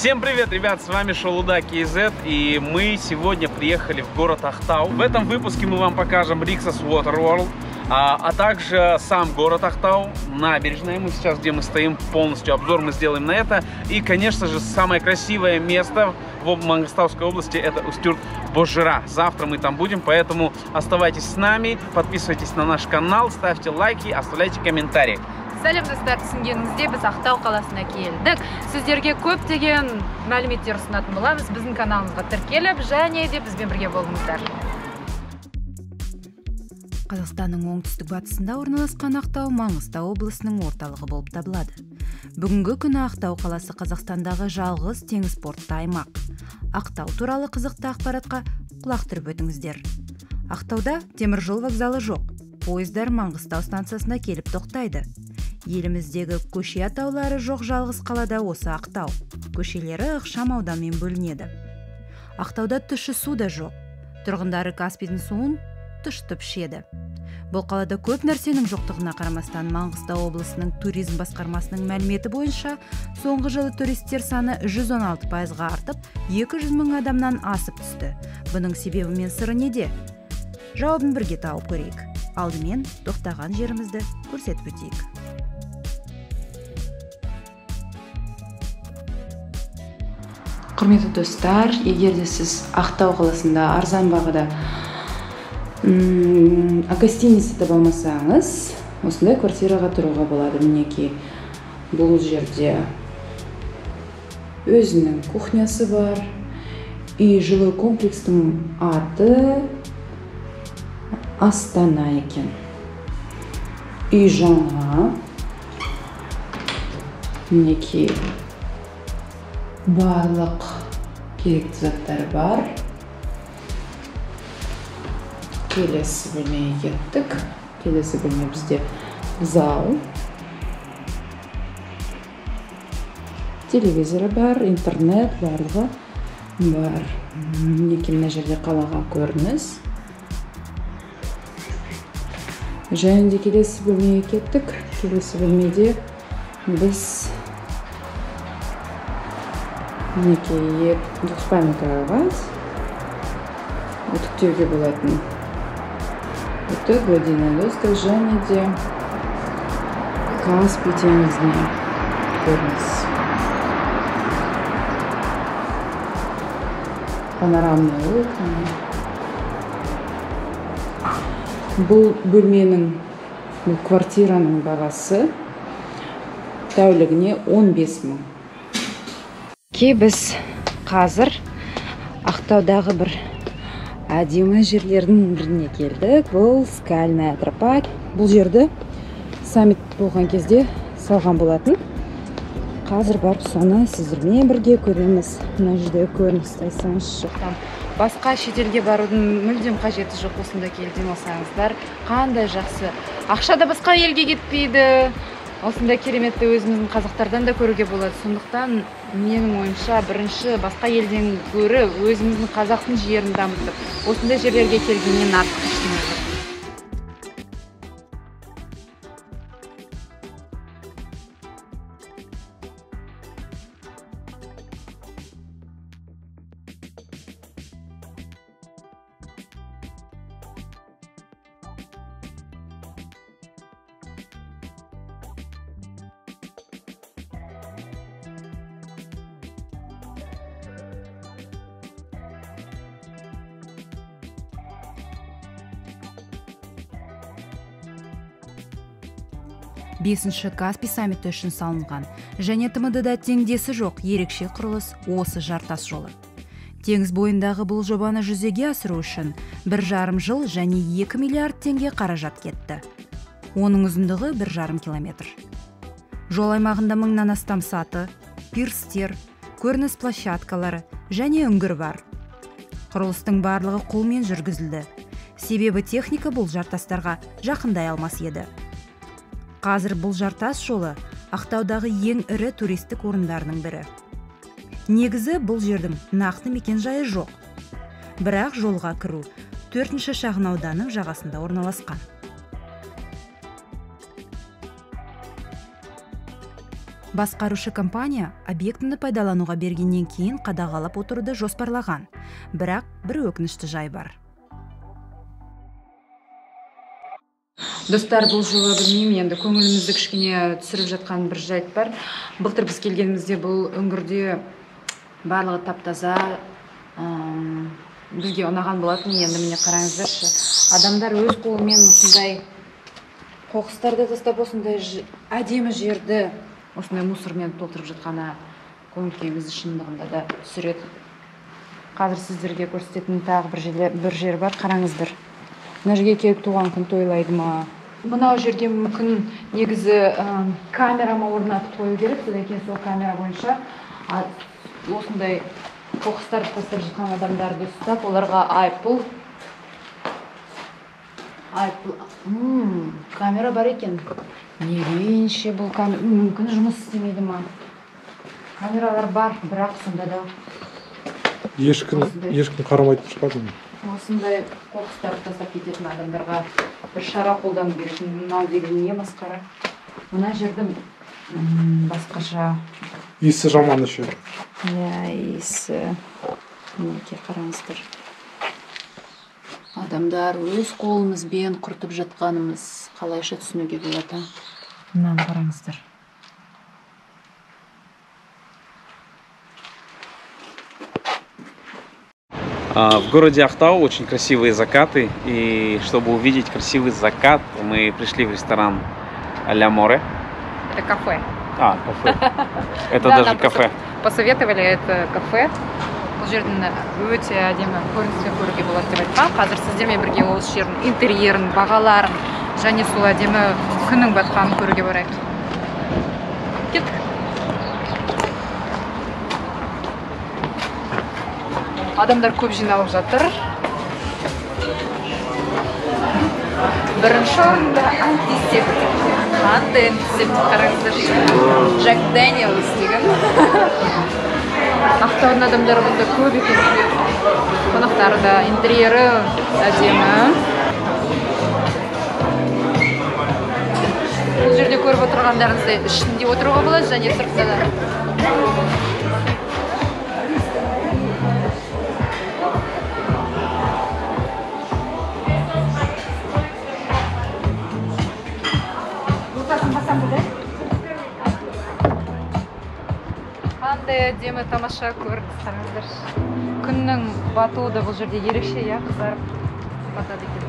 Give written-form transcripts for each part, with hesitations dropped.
Всем привет, ребят, с вами Шолуда KZ, и мы сегодня приехали в город Ахтау. В этом выпуске мы вам покажем Rixos Water World, а также сам город Ахтау, набережная, мы сейчас, где мы стоим, полностью обзор мы сделаем на это. И, конечно же, самое красивое место в Мангостауской области — это Устюрт-Бозжыра. Завтра мы там будем, поэтому оставайтесь с нами, подписывайтесь на наш канал, ставьте лайки, оставляйте комментарии. Сәлем достар, түсінгеніңізде біз Ақтау қаласына келдік. Сіздерге көптеген мәліметтер ұсынатын боламыз. Біздің каналымызға тіркеліп, және де бізбен бірге болыңыздар. Қазақстанның оңтүстік батысында орналасқан Ақтау Маңғыстау облысының орталығы болып табылады. Бүгінгі күні Ақтау қаласы Қазақстандағы жалғыз теңіз портты аймақ. Ақтау туралы қызықты ақпаратқа құлақ түріп өтіңіздер. Ақтауда теміржол вокзалы жоқ. Пойыздар Маңғыстау станциясына келіп тоқтайды. Еліміздегі көше атаулары жоқ жалғыз қалада осы Ақтау. Көшелері ықшам ауданмен бөлінеді. Ақтауда тұщы су да жоқ. Тұрғындары Каспийдің суын тұщытып ішеді. Бұл қалада көп нәрсенің жоқтығына қарамастан Маңғыстау облысының туризм басқармасының мәліметі бойынша соңғы жылы туристер саны 116%-ға артып, 200 мың адамнан асып түсті. Бұның себебі мен сыры неде? Жауабын бірге тауып көрейік. Алдымен тоқтаған жерімізді көрсетіп өтейік. Құрметті достар, егер де сіз Ақтау қаласында арзан бағада гостиница таба алмасаңыз, осындай квартираға тұруға болады. Мінекей, бұл жерде өзінің кухнясы бар. Үй жилой комплекстің аты Астана екен. Үй жаңа. Мінекей, барлық керекті заттар бар. Келесі бөлмеге кеттік. Келесі бөлме бізде зал. Телевизоры бар, интернет барлығы бар. Мінекей, мына жерде қалаға көрініс. Және де келесі бөлмеге кеттік. Келесі бөлмеде біз мінекей двухспальный кровать, үтіктеуге болатын үтік, гладильная доска, және де Каспий теңізіне көрініс. Панорамный окна. Бұл бөлменің, бұл квартираның бағасы тәулігіне 15 мың. Біз қазір Ақтаудағы бір әдемі жерлердің біріне келдік. Бұл Скальная тропа. Бұл жерді саммит болған кезде салған болатын. Қазір барып соны сіздермен бірге көреміз. Мына жерде көрініс тайсаңызшы. Басқа шетелге барудың мүлдем қажеті жоқ, осында келден олсаңыздар. Қандай жақсы. Ақша да басқа елге кетпейді. Осындай кереметті өзіміздің қазақтардан да көруге болады. Сондықтан менің ойымша бірінші басқа елден гөрі өзіміздің қазақтың жерін дамытып, осындай жерлерге келгеннен артық ештеңе жоқ. Бесінші Каспий саммиті үшін салынған, және ТМД-да теңдесі жоқ ерекше құрылыс осы жартас жолы. Теңіз бойындағы бұл жобаны жүзеге асыру үшін 1,5 жыл және 2 миллиард теңге қаражат кетті. Оның ұзындығы 1,5 километр. Жол аймағында 1000-нан астам саты, пирстер, көрініс площадкалары және үңгір бар. Құрылыстың барлығы қолмен жүргізілді. Себебі техника бұл жартастарға жақындай алмас еді. Қазір бұл жартас жолы Ақтаудағы ең ірі туристік орындарының бірі. Негізі бұл жердің нақты мекен жайы жоқ. Бірақ жолға кіру 4-ші шағын ауданның жағасында орналасқан. Басқарушы компания объектіні пайдалануға бергеннен кейін қадағалап отыруды жоспарлаган. Бірақ бір өкінішті жай бар. Достар, бұл жылы білмеймін, енді көңілімізді кішкене түсіріп жатқан бір жайт бар. Былтыр біз келгенімізде бұл өңірде барлығы таптаза, бізге ұнаған болатын. Енді міне қараңыздаршы, адамдар өз қолымен осындай қоқыстарды тастап, осындай әдемі жерді осындай мусормен толтырып жатқаны көңіл-күйімізді шындығында да түсіреді. Қазір сіздерге көрсететін тағы бір жер бар, қараңыздар. Мына жерге келіп туған күн тойлайды ма? Мынау жерге мүмкін негізі камерама орнатып қою керек, содан кейін сол камера бойынша осындай қоқыстарды тастап жатқан адамдарды ұстап, оларға айыппұл. Камера бар екен. Неге бұл камера мүмкін жұмыс істемейді ма? Камералар бар, бірақ сонда да ешкім қарамайды шығады. Осындай қоқыстарды тастап кететін адамдарға бір шара қолданып беретін. Мынау деген не масқара? Мына жерді басқаша. Иісі жаман еще. Иісі. Мінекей қараңыздар. Адамдар өз қолымызбен құртып жатқанымыз қалайша түсінуге болады. Мынаны қараңыздар. В городе Ахтау очень красивые закаты, и чтобы увидеть красивый закат, мы пришли в ресторан Ля Море. Это кафе. Кафе. Это даже кафе. Посоветовали это кафе. Бұл жердің өте әдемі көріністі көруге болады деп айтқан. Қазір сіздермен бірге осы жердің интерьерін, бағаларын және сол әдемі күннің батқанын көруге барайық. Кеттік. Адамдар көп жиналып жатыр. Бірінші орында антисептик. Қандай антисептик қараңыздар. Джек Дэниелс деген. Ақтаудың адамдары бұнда көп екен. Қонақтары да, интерьері әдемі. Бұл жерде көріп отырғандарыңыздай ішінде отыруға болады, және сыртта да. Қандай әдемі тамаша көрініс қараңыздар. Күннің батуы да бұл жерде ерекше, қызарып батады екен.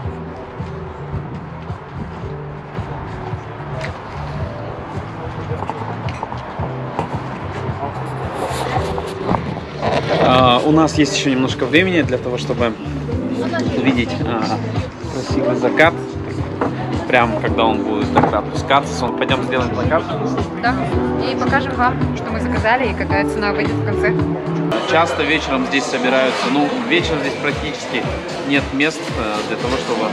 У нас есть еще немножко времени для того, чтобы увидеть красивый закат. Прям когда он будет так опускаться, пойдем сделаем закат. Да, и покажем вам, что мы заказали и какая цена выйдет в конце. Часто вечером здесь собираются, вечером здесь практически нет мест для того, чтобы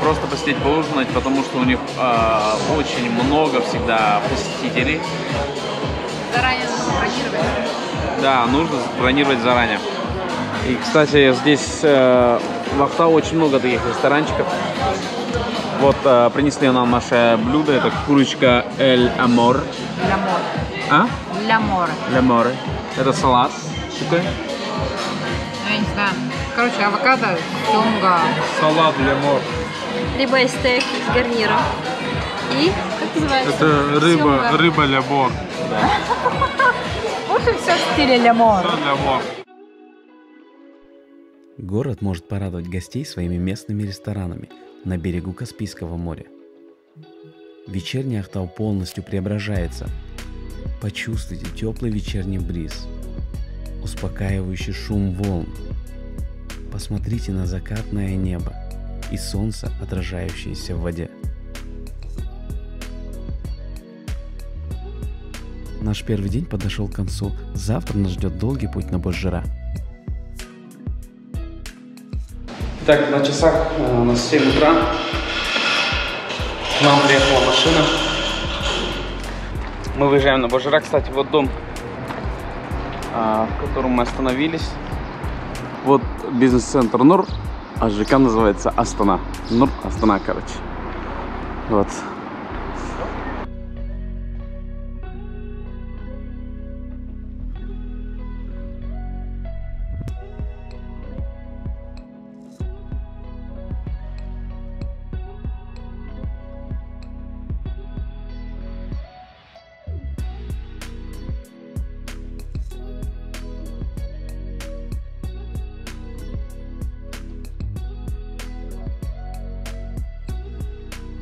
просто посидеть поужинать, потому что у них очень много всегда посетителей. Заранее нужно бронировать. Да, нужно бронировать заранее. И, кстати, здесь в Ахтау очень много таких ресторанчиков. Вот принесли нам наше блюдо, это курочка Эль Амор. Ля Море. Это салат. Я не знаю. Короче, авокадо, семга. Салат Ля Море. Либо стейк с гарниром. И, как называется? Это рыба Ля Море. В общем, все в стиле Ля Море. Город может порадовать гостей своими местными ресторанами на берегу Каспийского моря. Вечерний Ахтау полностью преображается. Почувствуйте теплый вечерний бриз, успокаивающий шум волн. Посмотрите на закатное небо и солнце, отражающееся в воде. Наш первый день подошел к концу. Завтра нас ждет долгий путь на Бозжыра. Итак, на часах у нас 7 утра. К нам приехала машина. Мы выезжаем на Бозжыра. Кстати, вот дом, в котором мы остановились. Вот бизнес-центр Нур, а ЖК называется Астана. Нур Астана, короче. Вот.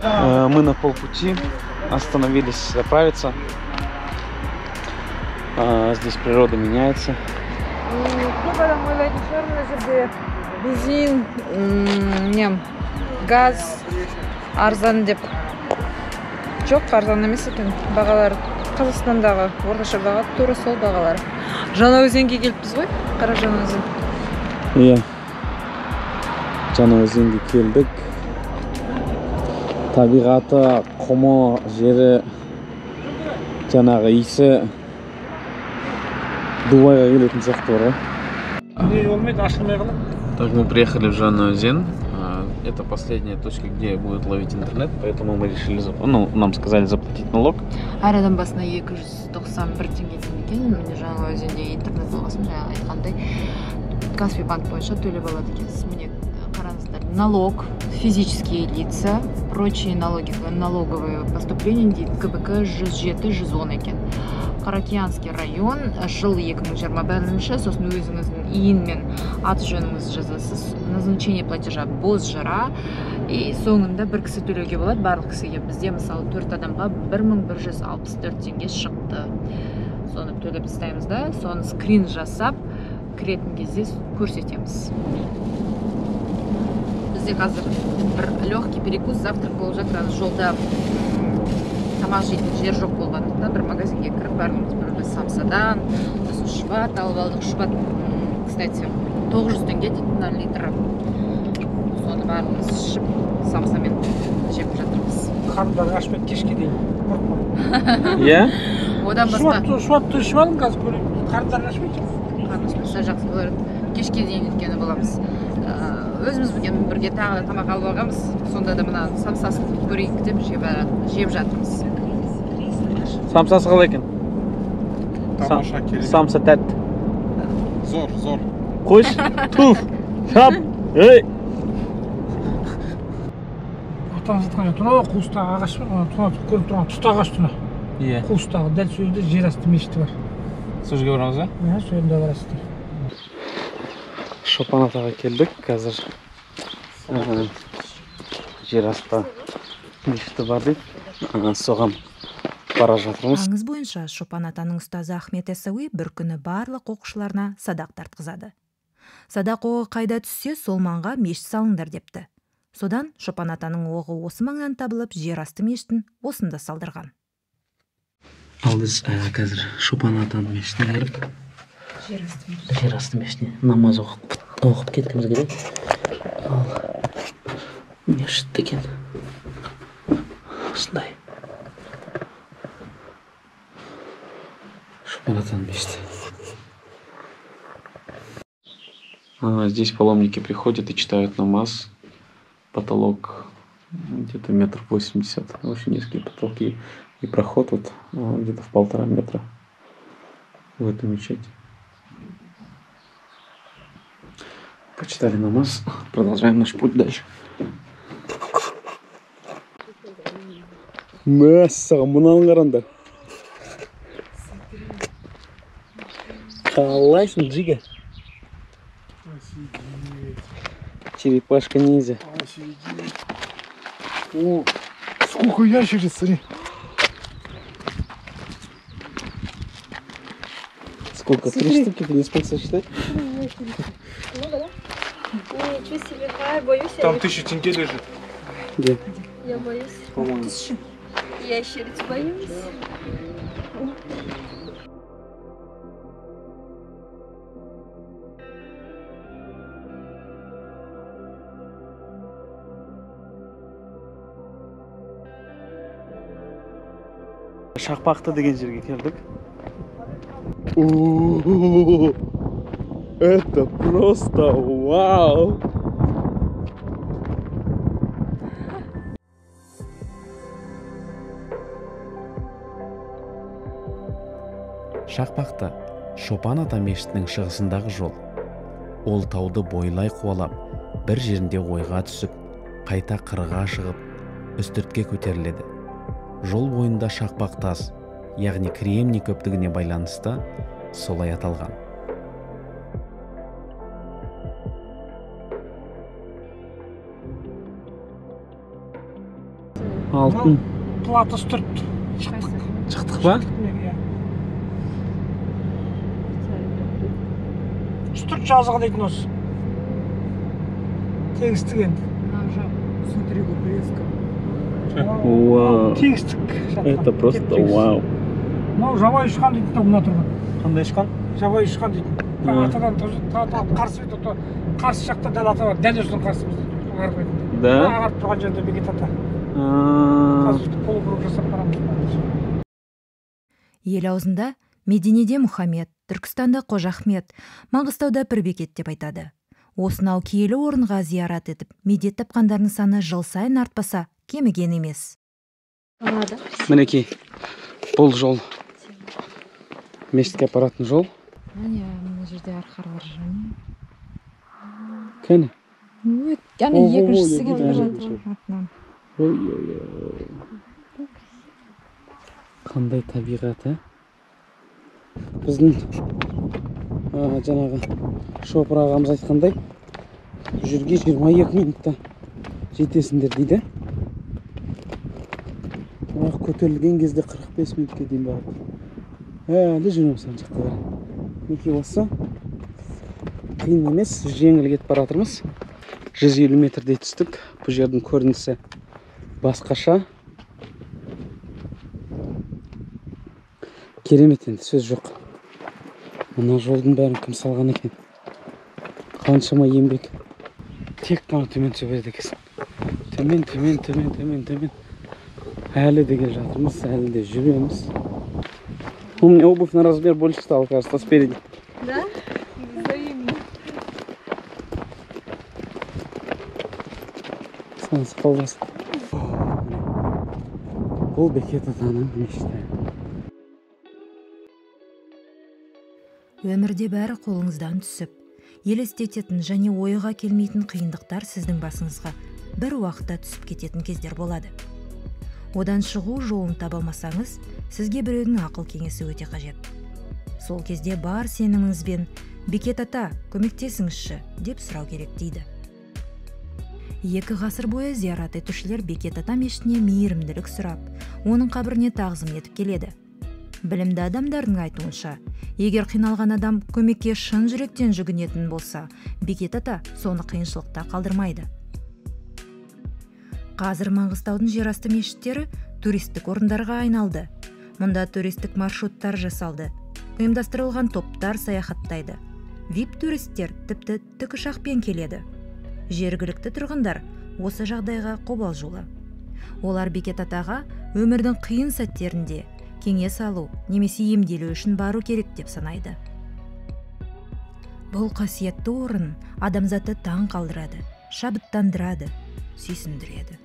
Мы на полпути остановились заправиться. Здесь природа меняется. Көп адам ойлайтын шығар мына жерде бензин, газ арзан деп. Жоқ, арзан емес екен. Бағалар Қазақстандағы орташа баға тура сол бағалар. Жаңаөзенге келіппіз ғой, Қара Жаңаөзен. Иә. Жаңаөзенге келдік. Табиғаты, құмы, жері, жаңағы иісі Дубайға келетін сияқты бар, Так, мы приехали в Жаңаөзен. Это последняя точка, где будет ловить интернет, поэтому мы решили, нам сказали заплатить налог. Әр адам басына 291 теңгеден екен. Жаңаөзенде интернет болғасын, жаңа айтқандай Каспий банк бойынша төлеп алады екенсіз. Міне қараңыздар, налог, физические лица, прочие налоги, налоговые поступления дейді КБК 107-110 екен. Қаракиянский район, жыл 2021, сосын өзіңіздің иін мен аты жөніңіз жазасыз, назначение платежа бозжыра, и соңында бір кісі төлеуге болады, барлық кісіге. Бізде мысалы 4 адамға 1164 теңге шықты. Соны төлеп тастаймыз да, соны скрин жасап, кіретін кезде көрсетеміз. Бізде қазір бір легкий перекус, завтрак болып жатыр, жолда тамақ жейтін жер жоқ болғандықтан бір магазинге кіріп барлығымыз бір самсадан, сосын шұбат алып алдық. Шұбат, кстати, 900 теңге дейді литрі. Соны барлығымыз ішіп, самсамен жеп жатырмыз. Қарындары ашпайды кешке дейін. Иә? Одан басқа Шұбатты ішіп алың қазір көрейін. Қарындары ашпайды. Қарындары ашпайды, жақсы болар. Кешке дейін өткені боламыз. Өзіміз бірге тағы тамақ алып алғанбыз. Сонда да мына самсасын көрейік деп жеп жатырмыз. Самсасы қалай екен? Тамаша керемет. Самса тәтті. Зор. Қойш, туф, шап, ей! Атамыз айтқан тұра қуыстағы ағаш бар, тұра көріп тұрған тұста ағаш тұра. Иә. Қуыстағы дәл сол жерде жер асты мешіті бар. Сол жерге барамыз, а? Иә, сол жерде барасыздар. Шопан атаға келдік, қазір жер асты мешіті бар деп, соған бара жатырмыз. Аңыз бойынша Шопан атаның ұстазы Ахмет Яссауи бір күні барлық оқушыларына садақ тартқызады. Садақ оғы қайда түссе, сол маңға мешіт салыңдар депті. Содан Шопан атаның оғы осы маңнан табылып, жер асты мешітін осында салдырған. Ал біз қазір Шопан атаның мешітіне келіп, жер асты мешітіне намаз оқып кеткіміз келеді. Ал мешіт деген осындай. Шопан атаның мешіті. Здесь паломники приходят и читают намаз. Потолок где-то 1,80 м. Очень низкие потолки. И проход вот где-то в 1,5 метра в эту мечеть. Почитали намаз. Продолжаем наш путь дальше. Мәссаған, мұнан қараңдар. Қалайсың, Джига? Черепашка ниндзя. О, сколько ящериц, смотри. Сколько? 3 штуки? Ты не смог сосчитать? Ничего себе, я боюсь. Там 1000 тенге лежит. Где? Я боюсь. По-моему. Ящериц боюсь. Шақпақты деген жерге келдік. Это просто вау! Шақпақты Шопан ата мешітінің шығысындағы жол. Ол тауды бойлай қуалап, бір жерінде ойға түсіп, қайта қырға шығып, үстіртке көтеріледі. Жол бойында шақпақ тас, яғни кремний көптігіне байланысты солай аталған. Алтын. Плата үстірт. Шықтық па? Үстірт жазығы дейтін осы. Тегістік енді. Смотри, как близко. Вау. Тегістік. Это просто вау. Мынау жабай ұшқан дейтін да мына тұрған. Қандай ұшқан? Жабай ұшқан дейтін. Атадан қарсы бет, қарсы жақта дәл ата бар. Дәл өзінің қарсымызда. Арғы бетінде. Да? Ағарып тұрған жерде бекет ата. А, Қазір полукруг жасап барамыз. Ел аузында Мединеде Мұхаммед, Түркістанда Қожа Ахмет, Маңғыстауда Пірбекет деп айтады. Осынау киелі орынға зиярат етіп, медет тапқандардың саны жыл сайын артпаса, кеміген емес. мінекей, бұл жол. Мешітке апаратын жол. Міне, мына жерде арқарлар жүр. Кәне? Яғни екіншісі кетіп жатыр артынан. Қандай табиғат, ә? Біздің жаңағы шопыр ағамыз айтқандай, жүрге 22 минутта жетесіңдер дейді. Бірақ көтерілген кезде 45 минутке дейін барады. Әлі жүреміз ана жақта бәрі. Мінекей осы қиын емес, жеңіл кетіп баратырмыз. 150 метрдей түстік. Бұл жердің көрінісі басқаша. Керемет енді, сөз жоқ. Мына жолдың бәрін кім салған екен? Қаншама еңбек. Тек қана төмен түсе береді екенсің. Төмен. Әлі де келе жатырмыз, әлі де жүреміз. У меня обувь на размер больше стала, кажется, спереди. Да? Взаимно. Сансы қалбасы. Бұл бекет атаның мешіті. Өмірде бәрі қолыңыздан түсіп, елестететін және ойға келмейтін қиындықтар сіздің басыңызға бір уақытта түсіп кететін кездер болады. Одан шығу жолын таба алмасаңыз, сізге біреудің ақыл кеңесі өте қажет. Сол кезде бар сеніміңізбен «Бекет ата, көмектесіңізші» деп сұрау керек дейді. 2 ғасыр бойы зиярат етушілер Бекет ата мешітіне мейірімділік сұрап, оның қабіріне тағзым етіп келеді. Білімді адамдардың айтуынша, егер қиналған адам көмекке шын жүректен жүгінетін болса, Бекет ата соны қиыншылықта қалдырмайды. Қазір Маңғыстаудың жерасты мешіттері туристік орындарға айналды. Мұнда туристік маршруттар жасалды. Ұйымдастырылған топтар саяхаттайды. VIP туристер тіпті тікұшақпен келеді. Жергілікті тұрғындар осы жағдайға қобалжулы. Олар Бекет атаға өмірдің қиын сәттерінде кеңес алу немесе емделу үшін бару керек деп санайды. Бұл қасиетті орын адамзатты таң қалдырады, шабыттандырады, сүйсіндіреді.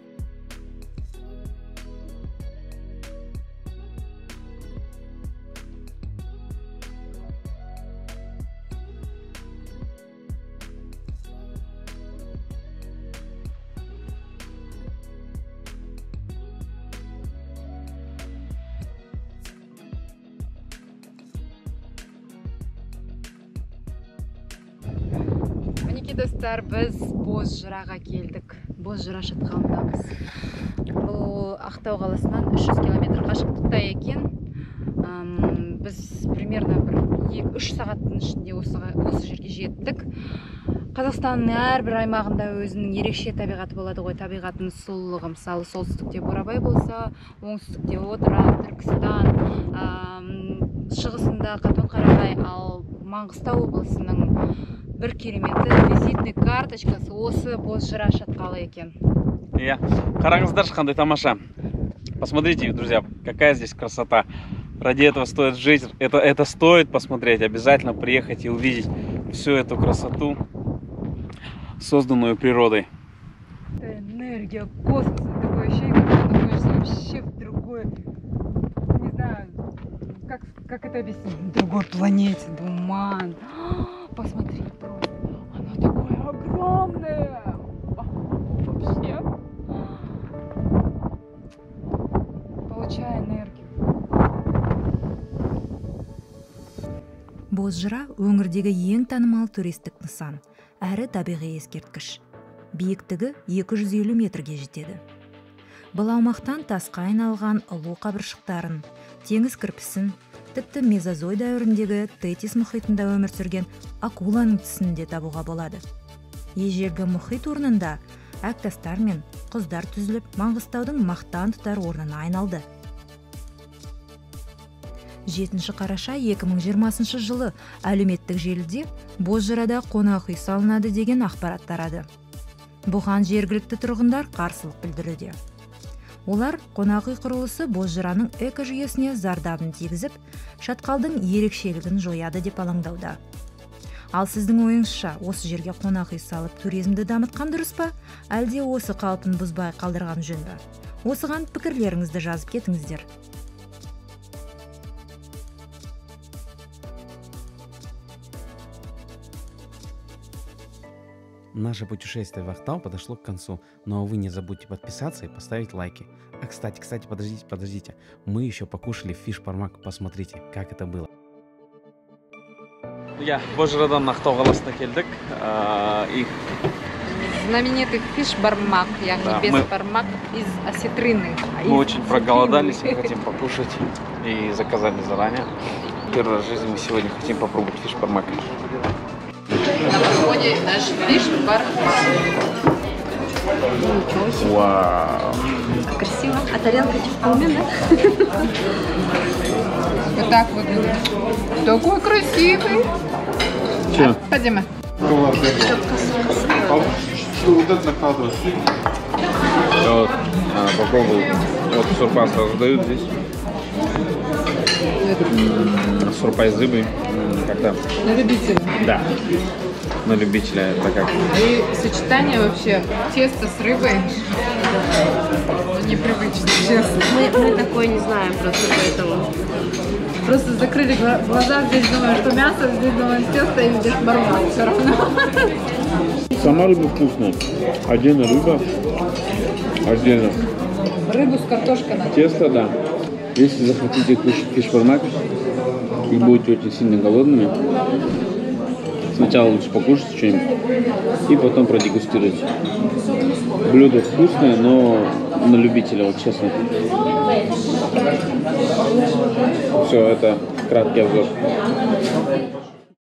Мінекей достар, біз Бозжыраға келдік. Бозжыра шатқалындамыз. Бұл Ақтау қаласынан 300 км қашықтықта екен. Біз примерно 2-3 сағаттың ішінде осы жерге жеттік. Қазақстанның әрбір аймағында өзінің ерекше табиғаты болады ғой. Табиғаттың сұлулығы, мысалы солтүстікте Бурабай болса, оңтүстікте Отырар, Түркістан, шығысында Қатон-Қарағай, ал Маңғыстау облысының бір кереметі визитный карточкасы осы Бозжыра шатқалы екен. Қараңыздар, қандай тамаша. Посмотрите, друзья, какая здесь красота. Ради этого стоит жить, это стоит посмотреть, обязательно приехать и увидеть всю эту красоту, созданную природой. Это энергия космоса, такое ощущение, как ты находишься вообще в другой, не знаю, как это объяснить, в другой планете, туман. Посмотри, просто, она такое огромное, вообще, получая энергию. Бозжыра өңірдегі ең танымал туристік нысан, әрі табиғи ескерткіш. Биіктігі 250 метрге жетеді. Бұл аумақтан тасқа айналған ұлу қабыршықтарын, теңіз кірпісін, тіпті мезозой дәуіріндегі Тетис мұхитында өмір сүрген акуланың тісін де табуға болады. Ежелгі мұхит орнында әктастар мен құздар түзіліп, Маңғыстаудың мақтан тұтар орнына айналды. 7 қараша 2020 жылы әлеуметтік желіде Бозжырада қонақ үй салынады деген ақпарат тарады. Бұған жергілікті тұрғындар қарсылық білдіруде. Олар қонақ үй құрылысы Бозжыраның экожүйесіне зардабын тигізіп, шатқалдың ерекшелігін жояды деп алаңдауда. Ал сіздің ойыңызша, осы жерге қонақ үй салып туризмді дамытқан дұрыс па, әлде осы қалпын бұзбай қалдырған жөн ба? Осыған пікірлеріңізді жазып кетіңіздер. Наше путешествие в Ахтау подошло к концу, но вы не забудьте подписаться и поставить лайки. А кстати, подождите, мы еще покушали фиш-пармак, посмотрите, как это было. Бозжырадан Ақтау қаласына келдік. Знаменитый фиш-бармак, бес-бармак из осетрины. Мы очень проголодались и хотим покушать, и заказали заранее. Первый раз в жизни мы сегодня хотим попробовать фиш-бармак. На подходе наш фиш-бармак. Ничего себе. Вау! Красиво. А тарелка вполне, да? Вот так выглядит. Такой красивый. Че? Пойдем. Я вот попробовал. Вот сурпа сразу дают здесь. Сурпа из рыбы. Как-то... На любителя. Да. На любителя это как. И сочетание вообще теста с рыбой непривычно, честно. Мы такое не знаем просто поэтому. Просто закрыли глаза, здесь думаем, что мясо, здесь думаем тесто, и здесь бармак все равно. Сама рыба вкусная. Отдельно рыба, отдельно Рыбу с картошкой надо. тесто, да. Если захотите кушать фиш-бармак и будете очень сильно голодными, сначала лучше покушать что-нибудь и потом продегустировать. Блюдо вкусное, но на любителя, вот честно. Все, это краткий обзор.